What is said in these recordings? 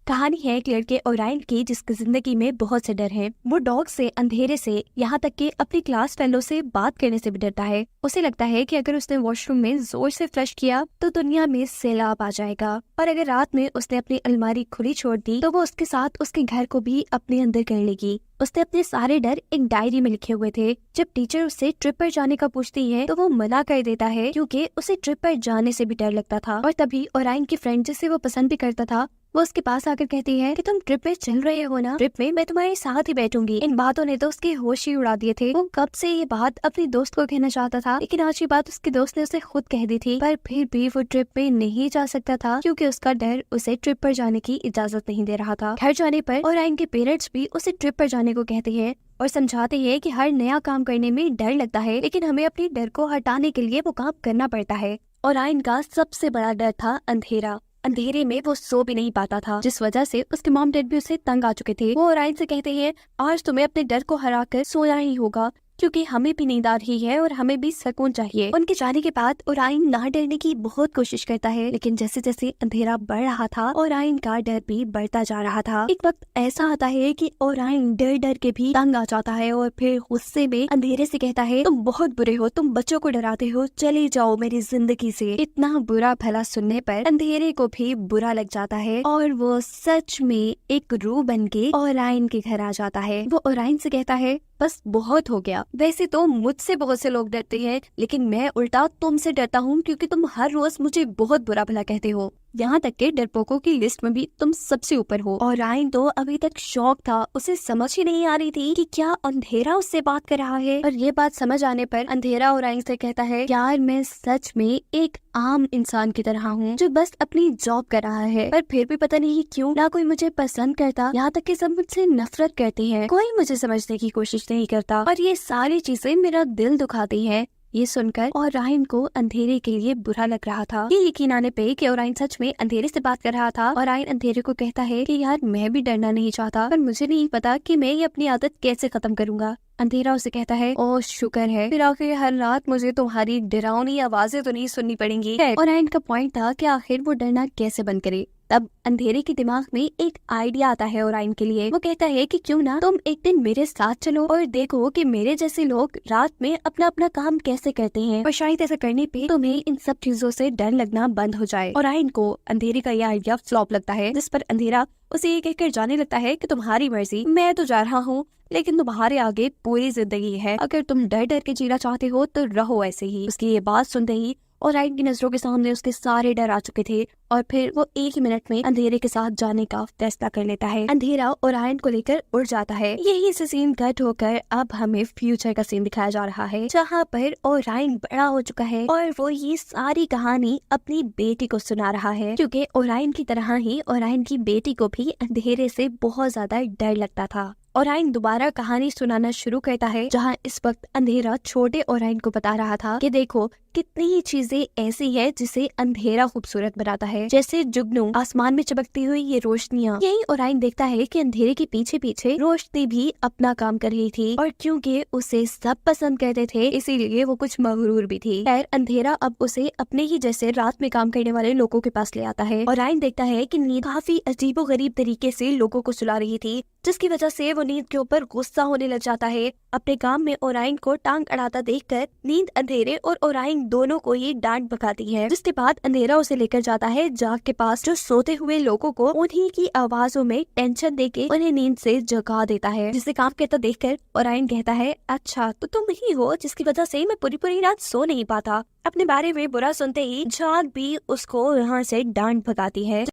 कहानी है एक लड़के ओराइन की जिसकी जिंदगी में बहुत से डर हैं। वो डॉग से, अंधेरे से, यहाँ तक कि अपनी क्लास फेलो से बात करने से भी डरता है। उसे लगता है कि अगर उसने वॉशरूम में जोर से फ्लश किया तो दुनिया में सैलाब आ जाएगा, और अगर रात में उसने अपनी अलमारी खुली छोड़ दी तो वो उसके साथ उसके घर को भी अपने अंदर कर लेगी। उसने अपने सारे डर एक डायरी में लिखे हुए थे। जब टीचर उससे ट्रिप पर जाने का पूछती है तो वो मना कर देता है क्योंकि उसे ट्रिप पर जाने से भी डर लगता था। और तभी ओराइन की फ्रेंड जिसे वो पसंद भी करता था वो उसके पास आकर कहती है कि तुम ट्रिप में चल रहे हो ना, ट्रिप में मैं तुम्हारे साथ ही बैठूंगी। इन बातों ने तो उसके होश ही उड़ा दिए थे। वो कब से ये बात अपनी दोस्त को कहना चाहता था, लेकिन आज ये बात उसके दोस्त ने उसे खुद कह दी थी। पर फिर भी वो ट्रिप में नहीं जा सकता था क्योंकि उसका डर उसे ट्रिप पर जाने की इजाजत नहीं दे रहा था। घर जाने पर ओराइन के पेरेंट्स भी उसे ट्रिप पर जाने को कहते हैं और समझाते हैं कि हर नया काम करने में डर लगता है, लेकिन हमें अपने डर को हटाने के लिए वो काम करना पड़ता है। ओराइन का सबसे बड़ा डर था अंधेरा। अंधेरे में वो सो भी नहीं पाता था, जिस वजह से उसके मॉम डैड भी उससे तंग आ चुके थे। वो ओराइन से कहते हैं आज तुम्हें अपने डर को हराकर सोना ही होगा क्योंकि हमें भी नींद आ रही है और हमें भी सुकून चाहिए। उनके जाने के बाद ओराइन ना डरने की बहुत कोशिश करता है, लेकिन जैसे जैसे अंधेरा बढ़ रहा था ओराइन का डर भी बढ़ता जा रहा था। एक वक्त ऐसा आता है कि ओराइन डर डर के भी तंग आ जाता है और फिर गुस्से में अंधेरे से कहता है तुम बहुत बुरे हो, तुम बच्चों को डराते हो, चले जाओ मेरी जिंदगी से। इतना बुरा भला सुनने पर अंधेरे को भी बुरा लग जाता है और वो सच में एक रूह बन के ओराइन के घर आ जाता है। वो ओराइन से कहता है बस बहुत हो गया। वैसे तो मुझसे बहुत से लोग डरते हैं, लेकिन मैं उल्टा तुमसे डरता हूँ क्योंकि तुम हर रोज मुझे बहुत बुरा भला कहते हो। यहाँ तक के डरपोकों की लिस्ट में भी तुम सबसे ऊपर हो। और ओराइन तो अभी तक शौक था, उसे समझ ही नहीं आ रही थी कि क्या अंधेरा उससे बात कर रहा है। और ये बात समझ आने पर अंधेरा ओराइन से कहता है यार मैं सच में एक आम इंसान की तरह हूँ जो बस अपनी जॉब कर रहा है, पर फिर भी पता नहीं क्यों ना कोई मुझे पसंद करता, यहाँ तक कि सब मुझसे नफरत करते हैं, कोई मुझे समझने की कोशिश नहीं करता और ये सारी चीजें मेरा दिल दुखाती है। ये सुनकर ओराइन को अंधेरे के लिए बुरा लग रहा था। ये यकीन आने पे कि ओराइन सच में अंधेरे से बात कर रहा था। ओराइन अंधेरे को कहता है कि यार मैं भी डरना नहीं चाहता, पर मुझे नहीं पता कि मैं ये अपनी आदत कैसे खत्म करूंगा। अंधेरा उसे कहता है ओ शुक्र है, फिर आखिर हर रात मुझे तुम्हारी डरावनी आवाजें तो नहीं सुननी पड़ेंगी। ओराइन का पॉइंट था कि आखिर वो डरना कैसे बंद करे। तब अंधेरे के दिमाग में एक आइडिया आता है ओराइन के लिए। वो कहता है कि क्यों ना तुम एक दिन मेरे साथ चलो और देखो कि मेरे जैसे लोग रात में अपना अपना काम कैसे करते हैं, और शायद ऐसा करने पे तुम्हें इन सब चीजों से डर लगना बंद हो जाए। ओराइन को अंधेरे का यह आइडिया फ्लॉप लगता है, जिस पर अंधेरा उसे ये कहकर जाने लगता है कि तुम्हारी मर्जी, मैं तो जा रहा हूँ, लेकिन तुम्हारे आगे पूरी जिंदगी है। अगर तुम डर डर के जीना चाहते हो तो रहो ऐसे ही। उसकी ये बात सुनते ही ओराइन की नजरों के सामने उसके सारे डर आ चुके थे और फिर वो एक ही मिनट में अंधेरे के साथ जाने का फैसला कर लेता है। अंधेरा ओराइन को लेकर उड़ जाता है। यही से सीन कट होकर अब हमें फ्यूचर का सीन दिखाया जा रहा है, जहाँ पर ओराइन बड़ा हो चुका है और वो ये सारी कहानी अपनी बेटी को सुना रहा है, क्योंकि ओराइन की तरह ही ओराइन की बेटी को भी अंधेरे से बहुत ज्यादा डर लगता था। ओराइन दोबारा कहानी सुनाना शुरू करता है, जहाँ इस वक्त अंधेरा छोटे ओराइन को बता रहा था कि देखो कितनी ही चीजें ऐसी है जिसे अंधेरा खूबसूरत बनाता है, जैसे जुगनू, आसमान में चमकती हुई ये रोशनियाँ। यही ओराइन देखता है कि अंधेरे के पीछे पीछे रोशनी भी अपना काम कर रही थी, और क्योंकि उसे सब पसंद करते थे इसीलिए वो कुछ मगरूर भी थी। खैर अंधेरा अब उसे अपने ही जैसे रात में काम करने वाले लोगों के पास ले आता है। ओराइन देखता है कि नींद काफी अजीबोगरीब तरीके से लोगों को सुला रही थी, जिसकी वजह से वो नींद के ऊपर गुस्सा होने लग जाता है। अपने काम में ओराइन को टांग अड़ाता देखकर नींद अंधेरे और ओराइन दोनों को ही डांट भगाती है, जिसके बाद अंधेरा उसे लेकर जाता है जाग के पास, जो सोते हुए लोगों को उन्हीं की आवाजों में टेंशन देके उन्हें नींद से जगा देता है। जिसे काम करता देखकर ओराइन कहता है अच्छा तो तुम ही हो जिसकी वजह से मैं पूरी पूरी रात सो नहीं पाता। अपने बारे में बुरा सुनते ही जाग भी उसको यहाँ से डांट भगाती है।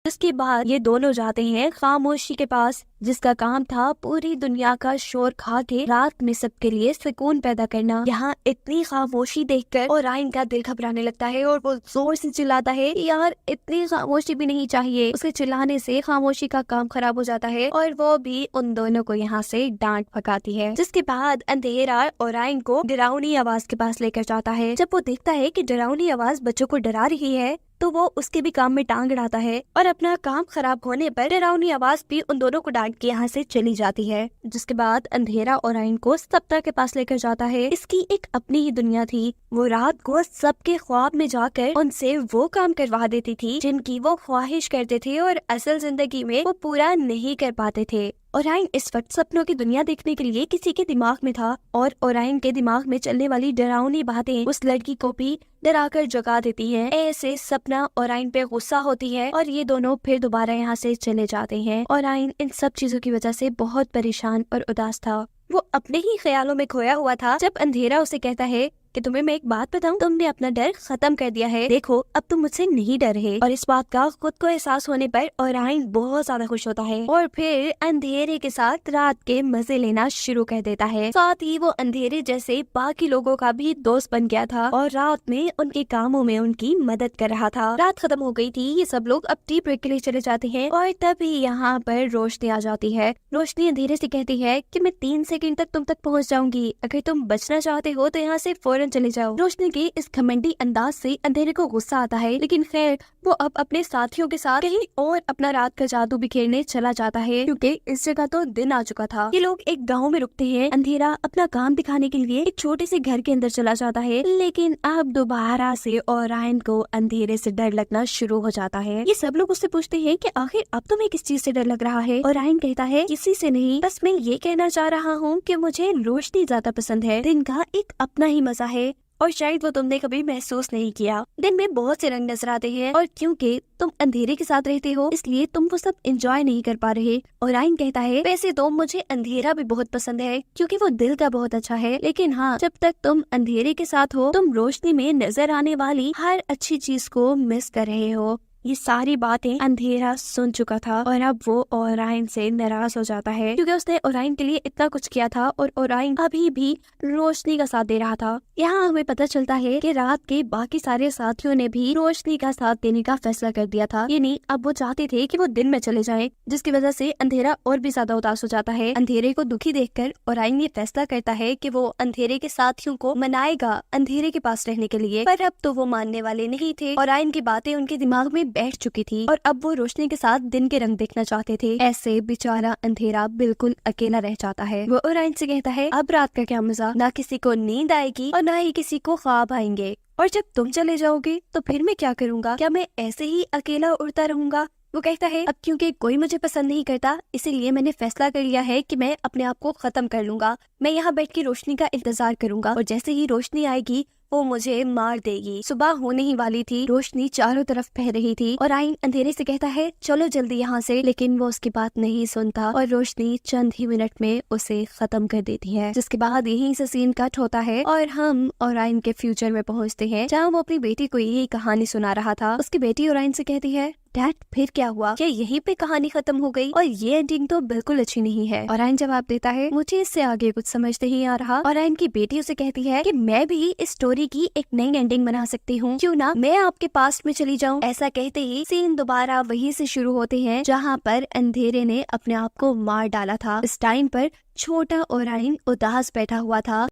इसके बाद ये दोनों जाते हैं खामोशी के पास, जिसका काम था पूरी दुनिया का शोर खा के रात में सबके लिए सुकून पैदा करना। यहाँ इतनी खामोशी देखकर ओराइन का दिल घबराने लगता है और वो जोर से चिल्लाता है यार इतनी खामोशी भी नहीं चाहिए। उसके चिल्लाने से खामोशी का काम खराब हो जाता है और वो भी उन दोनों को यहाँ से डांट भगाती है। जिसके बाद अंधेरा ओराइन को डरावनी आवाज के पास लेकर जाता है। जब वो देखता है कि डरावनी आवाज बच्चों को डरा रही है तो वो उसके भी काम में टांग अड़ाता है और अपना काम खराब होने पर डरावनी आवाज भी उन दोनों को डांट के यहाँ से चली जाती है। जिसके बाद अंधेरा ओराइन को सप्ताह के पास लेकर जाता है। इसकी एक अपनी ही दुनिया थी। वो रात को सबके ख्वाब में जाकर उनसे वो काम करवा देती थी जिनकी वो ख्वाहिश करते थे और असल जिंदगी में वो पूरा नहीं कर पाते थे। ओराइन इस वक्त सपनों की दुनिया देखने के लिए किसी के दिमाग में था और ओराइन के दिमाग में चलने वाली डरावनी बातें उस लड़की को भी डराकर जगा देती हैं। ऐसे सपना ओराइन पे गुस्सा होती है और ये दोनों फिर दोबारा यहाँ से चले जाते हैं। ओराइन इन सब चीजों की वजह से बहुत परेशान और उदास था। वो अपने ही ख्यालों में खोया हुआ था जब अंधेरा उसे कहता है कि तुम्हें मैं एक बात बताऊं, तुमने अपना डर खत्म कर दिया है। देखो अब तुम मुझसे नहीं डर रहे। और इस बात का खुद को एहसास होने पर ओराइन बहुत ज्यादा खुश होता है और फिर अंधेरे के साथ रात के मजे लेना शुरू कर देता है। साथ ही वो अंधेरे जैसे बाकी लोगों का भी दोस्त बन गया था और रात में उनके कामों में उनकी मदद कर रहा था। रात खत्म हो गई थी। ये सब लोग अब टी ब्रेक के लिए चले जाते हैं और तभी यहाँ पर रोशनी आ जाती है। रोशनी अंधेरे से कहती है कि मैं 3 सेकंड तक तुम तक पहुँच जाऊंगी। अगर तुम बचना चाहते हो तो यहाँ से फौरन चले जाओ। रोशनी के इस घमंडी अंदाज से अंधेरे को गुस्सा आता है, लेकिन खैर वो अब अपने साथियों के साथ कहीं और अपना रात का जादू बिखेरने चला जाता है क्योंकि इस जगह तो दिन आ चुका था। ये लोग एक गांव में रुकते हैं। अंधेरा अपना काम दिखाने के लिए एक छोटे से घर के अंदर चला जाता है, लेकिन अब दोबारा से ओराइन को अंधेरे से डर लगना शुरू हो जाता है। ये सब लोग उससे पूछते हैं कि आखिर अब तुम्हें किस चीज से डर लग रहा है। ओराइन कहता है किसी से नहीं, बस मैं ये कहना चाह रहा हूँ कि मुझे रोशनी ज्यादा पसंद है। दिन का एक अपना ही मजा है और शायद वो तुमने कभी महसूस नहीं किया। दिन में बहुत से रंग नजर आते हैं और क्योंकि तुम अंधेरे के साथ रहते हो इसलिए तुम वो सब एंजॉय नहीं कर पा रहे। ओराइन कहता है वैसे तो मुझे अंधेरा भी बहुत पसंद है क्योंकि वो दिल का बहुत अच्छा है, लेकिन हाँ जब तक तुम अंधेरे के साथ हो तुम रोशनी में नजर आने वाली हर अच्छी चीज को मिस कर रहे हो। ये सारी बातें अंधेरा सुन चुका था और अब वो ओराइन से नाराज हो जाता है क्योंकि उसने ओराइन के लिए इतना कुछ किया था और ओराइन अभी भी रोशनी का साथ दे रहा था। यहाँ हमें पता चलता है कि रात के बाकी सारे साथियों ने भी रोशनी का साथ देने का फैसला कर दिया था। यानी अब वो चाहते थे कि वो दिन में चले जाएं, जिसकी वजह से अंधेरा और भी ज्यादा उदास हो जाता है। अंधेरे को दुखी देखकर ओराइन ये फैसला करता है कि वो अंधेरे के साथियों को मनाएगा अंधेरे के पास रहने के लिए, पर अब तो वो मानने वाले नहीं थे। ओराइन की बातें उनके दिमाग में बैठ चुकी थी और अब वो रोशनी के साथ दिन के रंग देखना चाहते थे। ऐसे बेचारा अंधेरा बिल्कुल अकेला रह जाता है। वो ओराइन से कहता है अब रात का क्या मजा, ना किसी को नींद आएगी और ना ही किसी को ख्वाब आएंगे, और जब तुम चले जाओगे तो फिर मैं क्या करूँगा? क्या मैं ऐसे ही अकेला उड़ता रहूंगा? वो कहता है अब क्योंकि कोई मुझे पसंद नहीं करता इसीलिए मैंने फैसला कर लिया है कि मैं अपने आप को खत्म कर लूंगा। मैं यहाँ बैठ के रोशनी का इंतजार करूंगा और जैसे ही रोशनी आएगी वो मुझे मार देगी। सुबह होने ही वाली थी, रोशनी चारों तरफ बह रही थी और आइन अंधेरे से कहता है चलो जल्दी यहाँ से, लेकिन वो उसकी बात नहीं सुनता और रोशनी चंद ही मिनट में उसे खत्म कर देती है। जिसके बाद यहीं से सीन कट होता है और हम ओराइन के फ्यूचर में पहुँचते हैं जहाँ वो अपनी बेटी को यही कहानी सुना रहा था। उसकी बेटी ओराइन से कहती है डैड फिर क्या हुआ, क्या यहीं पे कहानी खत्म हो गई? और ये एंडिंग तो बिल्कुल अच्छी नहीं है। ओराइन जवाब देता है मुझे इससे आगे कुछ समझ नहीं आ रहा। ओराइन की बेटी उसे कहती है कि मैं भी इस स्टोरी की एक नई एंडिंग बना सकती हूँ, क्यों ना मैं आपके पास्ट में चली जाऊँ। ऐसा कहते ही सीन दोबारा वहीं से शुरू होते हैं जहाँ पर अंधेरे ने अपने आप को मार डाला था। इस टाइम पर छोटा ओराइन उदास बैठा हुआ था।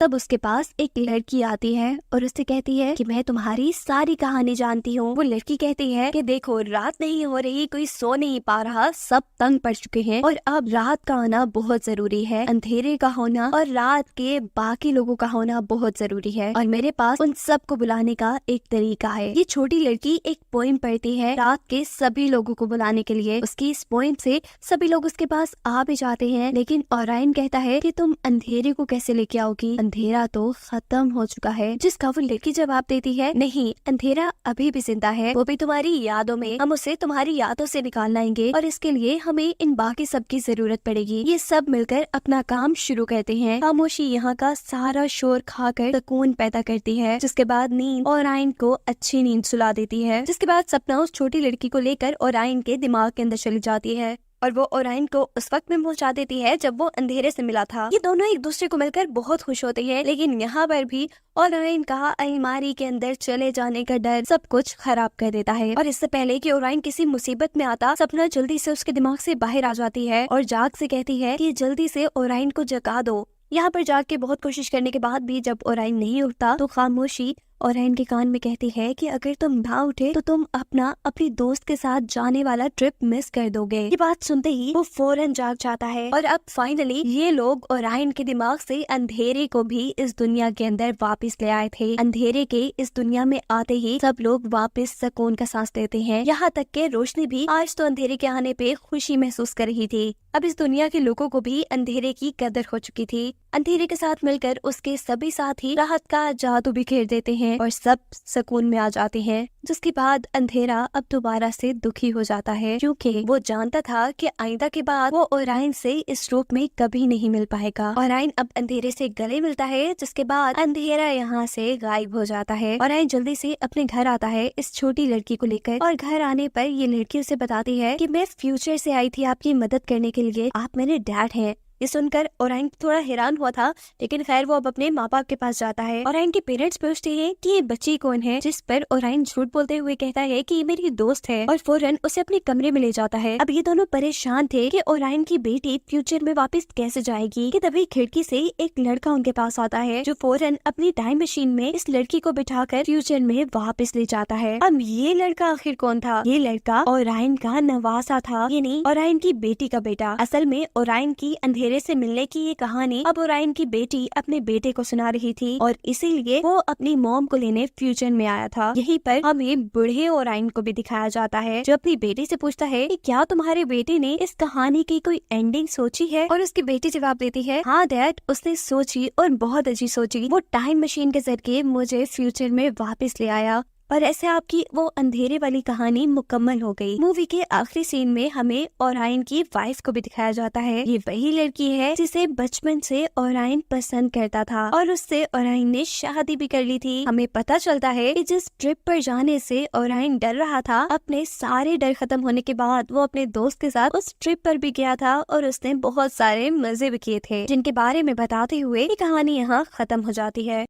तब उसके पास एक लड़की आती है और उससे कहती है कि मैं तुम्हारी सारी कहानी जानती हूँ। वो लड़की कहती है कि देखो रात नहीं हो रही, कोई सो नहीं पा रहा, सब तंग पड़ चुके हैं और अब रात का आना बहुत जरूरी है। अंधेरे का होना और रात के बाकी लोगों का होना बहुत जरूरी है और मेरे पास उन सबको बुलाने का एक तरीका है। ये छोटी लड़की एक पोइम पढ़ती है रात के सभी लोगों को बुलाने के लिए। उसकी इस पोइम से सभी लोग उसके पास आ भी जाते हैं, लेकिन ओराइन कहता है कि तुम अंधेरे को कैसे लेके आओगी, अंधेरा तो खत्म हो चुका है। जिसका वो लड़की जवाब देती है नहीं, अंधेरा अभी भी जिंदा है, वो भी तुम्हारी यादों में। हम उसे तुम्हारी यादों से निकाल लाएंगे और इसके लिए हमें इन बाकी सब की जरूरत पड़ेगी। ये सब मिलकर अपना काम शुरू करते हैं। खामोशी यहाँ का सारा शोर खाकर सुकून पैदा करती है, जिसके बाद नींद ओराइन को अच्छी नींद सुला देती है। जिसके बाद सपना उस छोटी लड़की को लेकर ओराइन के दिमाग के अंदर चली जाती है और वो ओराइन को उस वक्त में पहुंचा देती है जब वो अंधेरे से मिला था। ये दोनों एक दूसरे को मिलकर बहुत खुश होते हैं, लेकिन यहाँ पर भी ओराइन का अलमारी के अंदर चले जाने का डर सब कुछ खराब कर देता है। और इससे पहले कि ओराइन किसी मुसीबत में आता, सपना जल्दी से उसके दिमाग से बाहर आ जाती है और जाग से कहती है कि जल्दी से ओराइन को जगा दो। यहाँ पर जाग के बहुत कोशिश करने के बाद भी जब ओराइन नहीं उठता तो खामोशी ओराइन के कान में कहती है कि अगर तुम ना उठे तो तुम अपनी दोस्त के साथ जाने वाला ट्रिप मिस कर दोगे। ये बात सुनते ही वो फौरन जाग जाता है और अब फाइनली ये लोग ओराइन के दिमाग से अंधेरे को भी इस दुनिया के अंदर वापस ले आए थे। अंधेरे के इस दुनिया में आते ही सब लोग वापस सुकून का सांस लेते हैं। यहाँ तक के रोशनी भी आज तो अंधेरे के आने पे खुशी महसूस कर रही थी। अब इस दुनिया के लोगों को भी अंधेरे की कदर हो चुकी थी। अंधेरे के साथ मिलकर उसके सभी साथी राहत का जादू बिखेर देते हैं और सब सुकून में आ जाते हैं। जिसके बाद अंधेरा अब दोबारा से दुखी हो जाता है क्योंकि वो जानता था कि आइंदा के बाद वो ओराइन से इस रूप में कभी नहीं मिल पाएगा। ओराइन अब अंधेरे से गले मिलता है, जिसके बाद अंधेरा यहाँ से गायब हो जाता है। ओराइन जल्दी से अपने घर आता है इस छोटी लड़की को लेकर और घर आने पर ये लड़की उसे बताती है कि मैं फ्यूचर से आई थी आपकी मदद करने के लिए, आप मेरे डैड हैं। ये सुनकर ओराइन थोड़ा हैरान हुआ था, लेकिन खैर वो अब अपने माँ बाप के पास जाता है। ओराइन के पेरेंट्स पूछते हैं कि ये बच्ची कौन है, जिस पर ओराइन झूठ बोलते हुए कहता है कि ये मेरी दोस्त है और फौरन उसे अपने कमरे में ले जाता है। अब ये दोनों परेशान थे कि ओराइन की बेटी फ्यूचर में वापस कैसे जाएगी कि तभी खिड़की से एक लड़का उनके पास आता है जो फौरन अपनी टाइम मशीन में इस लड़की को बिठाकर फ्यूचर में वापस ले जाता है। अब ये लड़का आखिर कौन था? ये लड़का ओराइन का नवासा था, यानी ओराइन की बेटी का बेटा। असल में ओराइन की अंधेरे से मिलने की ये कहानी अब ओराइन की बेटी अपने बेटे को सुना रही थी और इसीलिए वो अपनी मॉम को लेने फ्यूचर में आया था। यहीं पर हमें बूढ़े ओराइन को भी दिखाया जाता है जो अपनी बेटी से पूछता है कि क्या तुम्हारे बेटे ने इस कहानी की कोई एंडिंग सोची है? और उसकी बेटी जवाब देती है, हाँ डैड, उसने सोची और बहुत अच्छी सोची। वो टाइम मशीन के जरिए मुझे फ्यूचर में वापस ले आया और ऐसे आपकी वो अंधेरे वाली कहानी मुकम्मल हो गई। मूवी के आखिरी सीन में हमें ओराइन की वाइफ को भी दिखाया जाता है। ये वही लड़की है जिसे बचपन से ओराइन पसंद करता था और उससे ओराइन ने शादी भी कर ली थी। हमें पता चलता है कि जिस ट्रिप पर जाने से ओराइन डर रहा था, अपने सारे डर खत्म होने के बाद वो अपने दोस्त के साथ उस ट्रिप पर भी गया था और उसने बहुत सारे मजे भी किए थे, जिनके बारे में बताते हुए ये कहानी यहाँ खत्म हो जाती है।